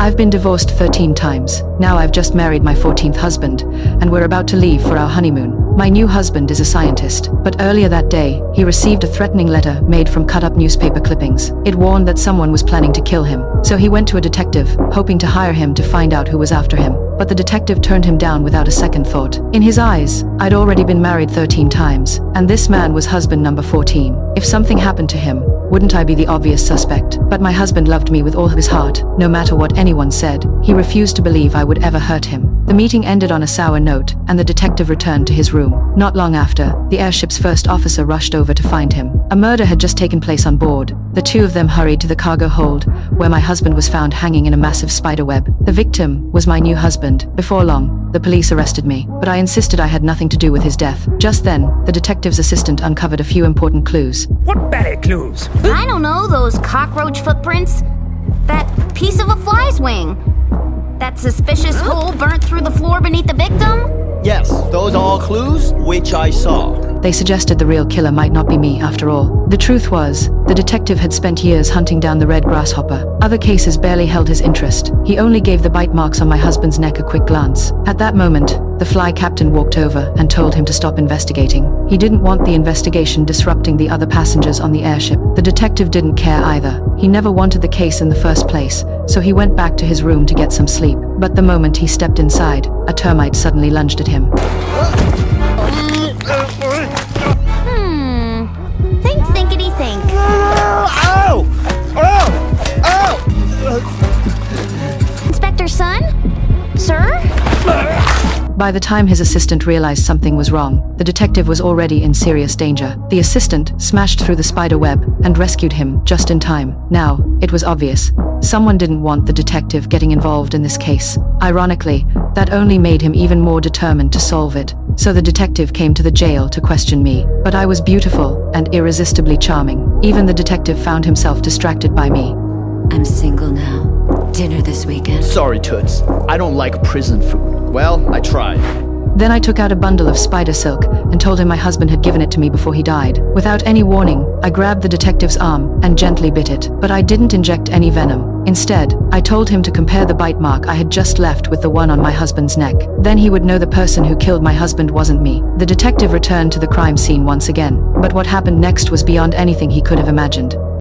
I've been divorced 13 times. Now I've just married my 14th husband, and we're about to leave for our honeymoon. My new husband is a scientist, but earlier that day, he received a threatening letter made from cut-up newspaper clippings. It warned that someone was planning to kill him. So he went to a detective, hoping to hire him to find out who was after him. But the detective turned him down without a second thought. In his eyes, I'd already been married 13 times, and this man was husband number 14. If something happened to him, wouldn't I be the obvious suspect? But my husband loved me with all his heart, no matter what anyone said. He refused to believe I would ever hurt him. The meeting ended on a sour note, and the detective returned to his room. Not long after, the airship's first officer rushed over to find him. A murder had just taken place on board. The two of them hurried to the cargo hold, where my husband was found hanging in a massive spider web. The victim was my new husband. Before long, the police arrested me, but I insisted I had nothing to do with his death. Just then, the detective's assistant uncovered a few important clues. What bad clues? I don't know, those cockroach footprints. That piece of a fly's wing. That suspicious hole burnt through the floor beneath the victim. Yes, those are all clues which I saw. They suggested the real killer might not be me after all. The truth was, the detective had spent years hunting down the red grasshopper. Other cases barely held his interest. He only gave the bite marks on my husband's neck a quick glance. At that moment, the fly captain walked over and told him to stop investigating. He didn't want the investigation disrupting the other passengers on the airship. The detective didn't care either. He never wanted the case in the first place, so he went back to his room to get some sleep. But the moment he stepped inside, a termite suddenly lunged at him. Thinkity think. Ow! Ow! Ow! Inspector Sun? Sir? By the time his assistant realized something was wrong, the detective was already in serious danger. The assistant smashed through the spider web and rescued him just in time. Now, it was obvious. Someone didn't want the detective getting involved in this case. Ironically, that only made him even more determined to solve it. So the detective came to the jail to question me. But I was beautiful and irresistibly charming. Even the detective found himself distracted by me. I'm single now. Dinner this weekend. Sorry, Toots. I don't like prison food. Well, I tried. Then I took out a bundle of spider silk and told him my husband had given it to me before he died. Without any warning, I grabbed the detective's arm and gently bit it. But I didn't inject any venom. Instead, I told him to compare the bite mark I had just left with the one on my husband's neck. Then he would know the person who killed my husband wasn't me. The detective returned to the crime scene once again. But what happened next was beyond anything he could have imagined.